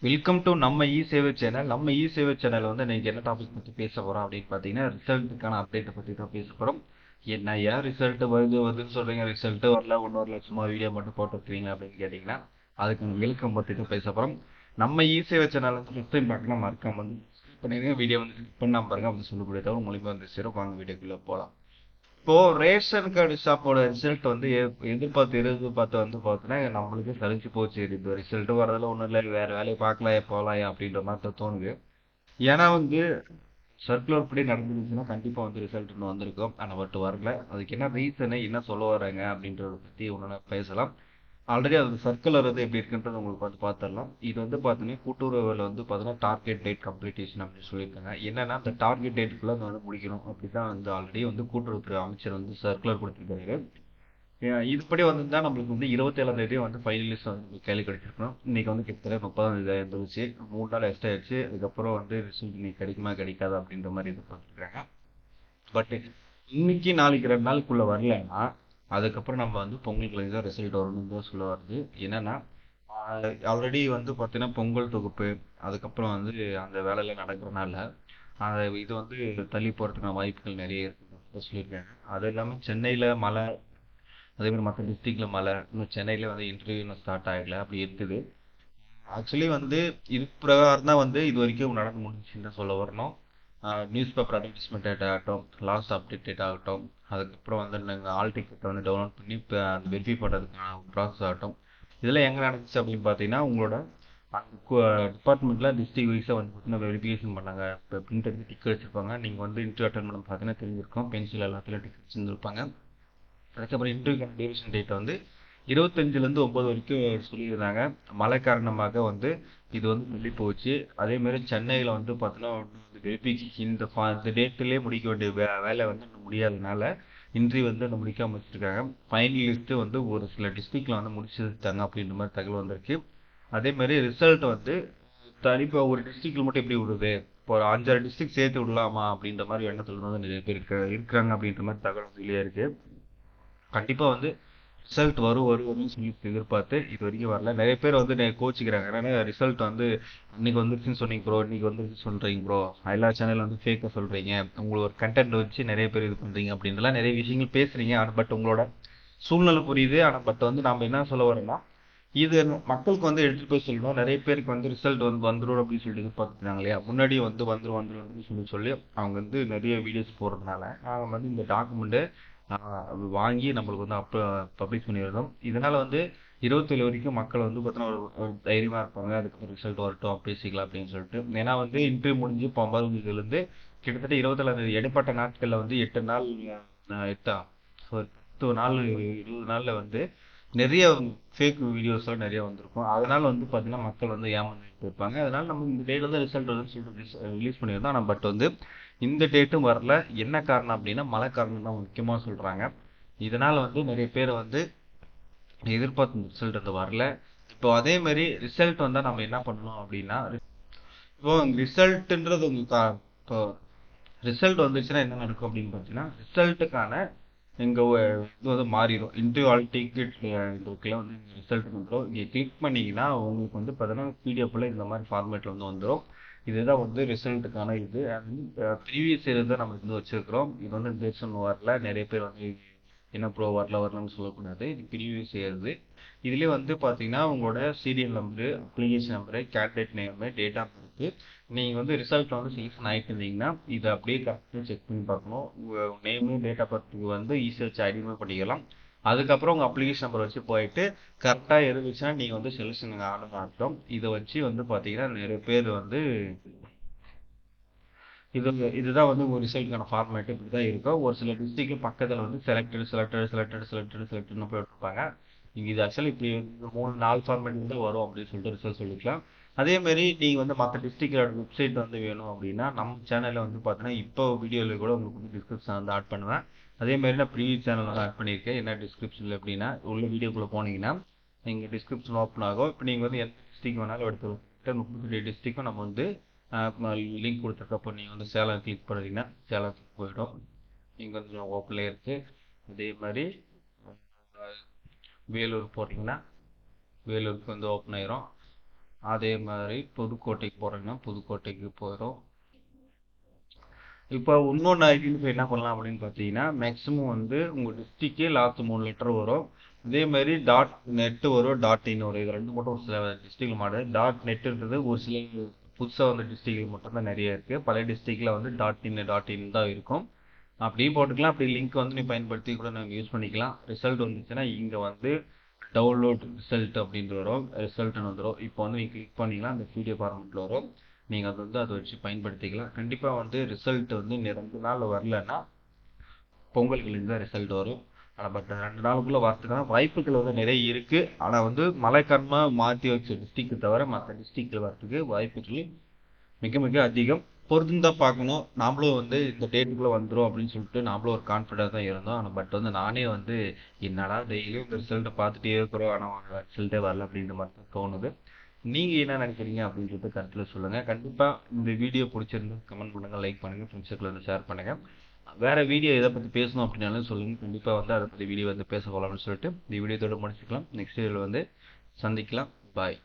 Welcome to நம்ம இ சேவை channel. நம்ம இ சேவை சேனல் வந்து இன்னைக்கு என்ன டாபிக் பத்தி பேச போறோம் அப்படின்னு பாத்தீங்கன்னா, ரிசல்ட்டுக்கான அப்டேட்டை பத்தி தான் பேச போறோம். என்ன ஏன் ரிசல்ட் வருதுன்னு சொல்றீங்க, ரிசல்ட் வரல ஒன்னும் வரல சும்மா வீடியோ மட்டும் போட்டுருக்கீங்க அப்படின்னு கேட்டீங்கன்னா, அதுக்கு வெல்கம் பத்தி தான் பேச போறோம். நம்ம இ சேவை சேனல் வந்து ஃபர்ஸ்ட் டைம் பார்க்கலாம், மறக்காம வந்து பண்ணிருங்க. வீடியோ வந்து கிளிக் பண்ணாம பாருங்க, அப்படி சொல்லக்கூடிய தவிர மூலியமா வந்து சேரும். வாங்க வீடியோக்குள்ள போலாம். இப்போ ரேஷன் கார்டு ஷாப்போட ரிசல்ட் வந்து எதிர்பார்த்து வந்து பார்த்தீங்கன்னா நம்மளுக்கு சலிச்சு போச்சு. இந்த ரிசல்ட் வரதுல ஒன்றும் இல்லை, வேற வேலையை பார்க்கலாம் போகலாம் அப்படின்ற மாதிரி தான் தோணுது. ஏன்னா வந்து சர்க்குலர் படி நடந்துருந்துச்சுன்னா கண்டிப்பா வந்து ரிசல்ட் இன்னும் வந்திருக்கும். ஆனா பட் வரல. அதுக்கு என்ன ரீசனு, என்ன சொல்ல வராங்க அப்படின்றத பத்தி ஒன்று பேசலாம். ஆல்ரெடி அது சர்க்குலர் வந்து எப்படி இருக்குன்றது உங்களுக்கு வந்து பார்த்துடலாம். இது வந்து பார்த்தீங்கன்னா கூட்டுறவுல வந்து பார்த்தீங்கன்னா டார்கெட் டேட் கம்ப்ளீட்டேஷன் அப்படின்னு சொல்லியிருக்காங்க. என்னன்னா அந்த டார்கெட் டேட்டுக்குள்ள வந்து முடிக்கணும் அப்படிதான் வந்து ஆல்ரெடி வந்து கூட்டுறவுத்துறை அமைச்சர் வந்து சர்க்குலர் கொடுத்திருக்காரு. இதுபடி வந்திருந்தா நம்மளுக்கு வந்து 27ஆம் தேதி வந்து ஃபைனல் லிஸ்ட் வந்து கேள்வி கிடைச்சிருக்கணும். இன்னைக்கு வந்து கிட்டத்தட்ட 30ஆம் தேதி இருந்துச்சு. 3 நாள் எக்ஸ்ட்ரா ஆயிடுச்சு. அதுக்கப்புறம் வந்து ரிசல்ட் இன்னைக்கு கிடைக்குமா கிடைக்காதா அப்படின்ற மாதிரி எதிர்பார்த்துருக்காங்க. பட் இன்னைக்கு நாளைக்கு 2 நாளுக்குள்ள வரலன்னா அதுக்கப்புறம் நம்ம வந்து பொங்கலுக்கு தான் ரிசல்ட் வரணும்னு தான் சொல்ல வருது. என்னன்னா ஆல்ரெடி வந்து பார்த்தீங்கன்னா பொங்கல் தொகுப்பு அதுக்கப்புறம் வந்து அந்த வேலையில நடக்கிறனால இது வந்து தள்ளி போறதுக்கான வாய்ப்புகள் நிறைய இருக்குன்னு சொல்லியிருக்காங்க. அது இல்லாமல் சென்னையில மழை, அதே மாதிரி மற்ற டிஸ்ட்ரிக்ட்ல மழை, இன்னும் சென்னையில வந்து இன்டர்வியூ இன்னும் ஸ்டார்ட் ஆகல அப்படி இருக்குது. ஆக்சுவலி வந்து இது பிரகாரம் தான் வந்து இது வரைக்கும் நடந்து முடிஞ்சுன்னு தான் சொல்ல வரணும். நியூஸ் பேப்பர் அட்வர்டைஸ்மெண்ட் டேட் ஆகட்டும், லாஸ்ட் அப்டேட் டேட் ஆகட்டும், அதுக்கப்புறம் வந்து நாங்கள் ஆல் டிக்கெட்டை வந்து டவுன்லோட் பண்ணி இப்போ அந்த வெரிஃபை பண்ணுறதுக்கான ப்ராசஸ் ஆகட்டும். இதெல்லாம் எங்கே நடந்துச்சு அப்படின்னு பார்த்தீங்கன்னா உங்களோட அந்த டிபார்ட்மெண்ட்ல டிஸ்ட்ரிக்ட் வைஸாக வந்து பார்த்தீங்கன்னா வெரிஃபிகேஷன் பண்ணாங்க. இப்போ பிரிண்ட் எடுத்து டிக்கெட் வச்சிருப்பாங்க. நீங்கள் வந்து இன்டர்வியூ அட்டன் பண்ண பார்த்தீங்கன்னா தெரிஞ்சிருக்கும், பென்சில் எல்லாத்துலையும் டிக்கெட் வச்சிருந்துருப்பாங்க. அதுக்கப்புறம் இன்டர்வியூக்கான டியூரேஷன் டேட் வந்து 25லேருந்து 9 வரைக்கும் சொல்லியிருந்தாங்க. மழை காரணமாக வந்து இது வந்து தள்ளி போச்சு. அதே மாதிரி சென்னையில் வந்து பார்த்தீங்கன்னா வெரிஃபிகேஷன் இந்த டேட்லேயே முடிக்க வேண்டிய வேலை வந்து இன்னும் முடியாதனால இன்டர்வியூ வந்து இன்னும் முடிக்காம வச்சிருக்காங்க. ஃபைனல் லிஸ்ட்டு வந்து ஒரு சில டிஸ்ட்ரிக்ட்ல வந்து முடிச்சிருக்காங்க அப்படின்ற மாதிரி தகவல் வந்திருக்கு. அதே மாதிரி ரிசல்ட் வந்து இப்போ ஒரு டிஸ்ட்ரிக்ட்ல மட்டும் எப்படி விடுது, இப்போ ஒரு 5-6 டிஸ்ட்ரிக்ட் சேர்த்து விடலாமா அப்படின்ற மாதிரி எண்ணத்துல வந்து நிறைய பேர் இருக்கிறாங்க அப்படின்ற மாதிரி தகவல் வெளியே இருக்கு. கண்டிப்பா வந்து ரிசல்ட் வரும்னு சொல்லி எதிர்பார்த்து இது வரைக்கும் வரல. நிறைய பேர் வந்து கோச்சிக்கிறாங்க. ஏன்னா ரிசல்ட் வந்து இன்னைக்கு வந்துருச்சுன்னு சொன்னீங்க ப்ரோ, இன்னைக்கு வந்துருச்சு சொல்றீங்க ப்ரோ, எல்லா சேனல் வந்து ஃபேக்கா சொல்றீங்க, உங்களுக்கு ஒரு கண்டென்ட் வச்சு நிறைய பேர் இது பண்றீங்க அப்படின்றலாம் நிறைய விஷயங்கள் பேசுறீங்க. ஆனா பட் உங்களோட சூழ்நிலை புரியுது. ஆனா பட் வந்து நாம என்ன சொல்ல வரோம்னா இது மக்களுக்கு வந்து எடுத்துட்டு போய் சொல்லணும். நிறைய பேருக்கு வந்து ரிசல்ட் வந்து வந்துடும் அப்படின்னு சொல்லிட்டு எதிர்பார்த்துருந்தாங்க இல்லையா, முன்னாடி வந்து வந்துரும் சொல்லி சொல்லி அவங்க வந்து நிறைய வீடியோஸ் போடுறதுனால அவங்க வந்து இந்த டாக்குமெண்ட் வாங்கி நம்மளுக்கு வந்து பப்ளிஷ் பண்ணிடுறோம். இதனால வந்து 27 வரைக்கும் மக்கள் வந்து பார்த்தீங்கன்னா ஒரு தைரியமா இருப்பாங்க. அதுக்கப்புறம் ரிசல்ட் வரட்டும் பேசிக்கலாம் அப்படின்னு சொல்லிட்டு. ஏன்னா வந்து இன்டர்வியூ முடிஞ்சு இப்போ 9ஆம் தேதியிலேருந்து கிட்டத்தட்ட 27ஆம் தேதி இடைப்பட்ட நாட்கள்ல வந்து 8 நாள், 8 ஒரு 10 நாள், 20 நாள்ல வந்து நிறைய ஃபேக் வீடியோஸ் எல்லாம் நிறைய வந்திருக்கும். அதனால வந்து பாத்தீங்கன்னா மக்கள் வந்து ஏமாந்துட்டு இருப்பாங்க. அதனால நம்ம இந்த டேட்ல தான் ரிசல்ட் வருதுன்னு சொல்லிட்டு ரிலீஸ் பண்ணியிருந்தோம். ஆனா பட் வந்து இந்த டேட்டும் வரல. என்ன காரணம் அப்படின்னா மழை காரணம் தான் முக்கியமா சொல்றாங்க. இதனால வந்து நிறைய பேர் வந்து எதிர்பார்த்த ரிசல்ட் வந்து வரல. இப்போ அதே மாதிரி ரிசல்ட் வந்தா நம்ம என்ன பண்ணணும் அப்படின்னா, இப்போ ரிசல்ட்ன்றது இப்போ ரிசல்ட் வந்துச்சுன்னா என்ன நடக்கும் அப்படின்னு பார்த்தீங்கன்னா ரிசல்ட்டுக்கான இங்க இது வந்து மாறிடும். இன்டர்வியூ ஆல் டிக்கெட் இருக்குல்ல வந்து ரிசல்ட் வந்துடும். இங்கே கிளிக் பண்ணீங்கன்னா உங்களுக்கு வந்து பார்த்தீங்கன்னா பிடிஎஃப்ல இந்த மாதிரி ஃபார்மேட்ல வந்து வந்துடும். இதுதான் வந்து ரிசல்ட்டுக்கான இது. ப்ரீவியஸ் இயர் தான் நம்ம வந்து வச்சிருக்கிறோம். இது வந்து இந்த வருஷம் வரல. நிறைய பேர் வந்து என்ன ப்ரோ வரலன்னு சொல்லக்கூடாது. இது ப்ரீவியஸ் இயர். இதுலேயே வந்து பார்த்தீங்கன்னா உங்களோட serial number, application number, candidate name, date of birth, நீங்கள் வந்து ரிசல்ட் வந்து செலக்ஷன் ஆகிட்டு இருந்தீங்கன்னா இதை அப்படியே கரெக்டாக செக் பண்ணி பார்க்கணும். உங்கள் நேமு, டேட் ஆஃப் பர்த் வந்து ஈஸியாக வச்சு ஐடென்டிஃபை பண்ணிக்கலாம். அதுக்கப்புறம் உங்கள் அப்ளிகேஷன் நம்பர் வச்சு போயிட்டு கரெக்டாக இருந்துச்சுன்னா நீங்கள் வந்து செலெக்ஷன் ஆகணும்னு அர்த்தம். இதை வச்சு வந்து பார்த்தீங்கன்னா நிறைய பேர் வந்து இது இதுதான் வந்து ஒரு ரிசல்ட்டுக்கான ஃபார்மேட். இப்படி தான் இருக்கும். ஒரு சில டிஸ்ட்ரிக்ட் பக்கத்தில் வந்து செலக்டட்னு போட்டிருப்பாங்க. நீங்கள் இது ஆக்சுவலி இப்படி 3-4 ஃபார்மேட் தான் வரும் அப்படின்னு சொல்லிட்டு ரிசல்ட் சொல்லிக்கலாம். அதே மாதிரி நீங்கள் வந்து மற்ற டிஸ்ட்ரிக்டோட வெப்சைட் வந்து வேணும் அப்படின்னா நம்ம சேனலில் வந்து பார்த்தீங்கன்னா இப்போ வீடியோவில் கூட உங்களுக்கு வந்து டிஸ்கிரிப்ஷன் வந்து ஆட் பண்ணுவேன். அதே மாதிரி நான் ப்ரீவியஸ் சேனல் வந்து ஆட் பண்ணியிருக்கேன். என்ன டிஸ்கிரிப்ஷனில் எப்படின்னா உள்ள வீடியோக்குள்ளே போனீங்கன்னா நீங்கள் டிஸ்கிரிப்ஷன் ஓப்பன் ஆகும். இப்போ நீங்கள் வந்து எந்த டிஸ்ட்ரிக் வேணாலும் எடுத்து 38 டிஸ்ட்ரிக்டும் நம்ம வந்து லிங்க் கொடுத்துருக்கப்போ நீங்கள் வந்து சேலம் கிளிக் பண்ணுறீங்கன்னா சேலத்துக்கு போயிடும். இங்கே வந்து ஓப்பன்லேயே இருக்குது. அதே மாதிரி வேலூர் போட்டிங்கன்னா வேலூருக்கு வந்து ஓப்பன் ஆயிரும். அதே மாதிரி புதுக்கோட்டைக்கு போகிறீங்கன்னா புதுக்கோட்டைக்கு போயிடும். இப்போ இன்னொன்று ஐடென்டிஃபை என்ன பண்ணலாம் அப்படின்னு பார்த்தீங்கன்னா, மேக்ஸிமம் வந்து உங்கள் டிஸ்ட்ரிக்டே லாஸ்ட் 3 லெட்டர் வரும். இதே மாதிரி டாட் நெட் வரும், டாட் இன் வரும். இது ரெண்டு மட்டும் ஒரு சில டிஸ்ட்ரிக்டில் மாட்டேன். டாட் நெட்டுன்றது ஒரு சில புதுசாக வந்து டிஸ்ட்ரிக்டில் மட்டும்தான் நிறைய இருக்குது. பழைய டிஸ்ட்ரிக்டில் வந்து டாட் இன் தான் இருக்கும். அப்படியே போட்டுக்கலாம். அப்படி லிங்க் வந்து நீ பயன்படுத்தி கூட நம்ம யூஸ் பண்ணிக்கலாம். ரிசல்ட் வந்துச்சுன்னா இங்கே வந்து டவுன்லோட் ரிசல்ட் அப்படின்ட்டு வரும், ரிசல்ட்னு வந்துடும். இப்போ வந்து நீங்கள் கிளிக் பண்ணிக்கலாம், அந்த பிடிஎஃப் ஃபார்மெட்டில் வரும். நீங்கள் அதை வந்து அதை வச்சு பயன்படுத்திக்கலாம். கண்டிப்பாக வந்து ரிசல்ட் வந்து 2 நாள் வரலன்னா பொங்கலுக்கு தான் ரிசல்ட் வரும். ஆனால் பட் 2 நாளுக்குள்ளே வரதுக்கான வாய்ப்புகள் வந்து நிறைய இருக்குது. ஆனால் வந்து மழை காரணமாக மாற்றி வச்ச டிஸ்ட்ரிக்ட் தவிர மற்ற டிஸ்ட்ரிக்டில் வரதுக்கு வாய்ப்புகள் மிக மிக அதிகம். பொறுத்து தான் பார்க்கணும். நாமளும் வந்து இந்த டேட்டுக்குள்ளே வந்துடும் அப்படின்னு சொல்லிட்டு நாமளும் ஒரு கான்ஃபிடென்ட் தான் இருந்தோம். ஆனால் பட் வந்து நானே வந்து என்னடா டெய்லியும் இந்த ரிசல்ட்டை பார்த்துட்டே இருக்கிறோம், ஆனால் ரிசல்ட்டே வரல அப்படின்ற மாதிரி தான் தோணுது. நீங்கள் என்ன நினைக்கிறீங்க அப்படின்னு சொல்லிட்டு கருத்தில் சொல்லுங்கள். கண்டிப்பாக இந்த வீடியோ பிடிச்சிருந்து கமெண்ட் பண்ணுங்கள், லைக் பண்ணுங்கள், ஃப்ரெண்ட்ஸ் சர்க்கிள் வந்து ஷேர் பண்ணுங்கள். வேறு வீடியோ எதை பற்றி பேசணும் அப்படின்னாலும் சொல்லுங்கள். கண்டிப்பாக வந்து அதை பற்றி வீடியோ வந்து பேச போகலாம்னு சொல்லிட்டு இந்த வீடியோத்தோட முடிச்சுக்கலாம். நெக்ஸ்ட் வீடியோவில் வந்து சந்திக்கலாம். பாய்.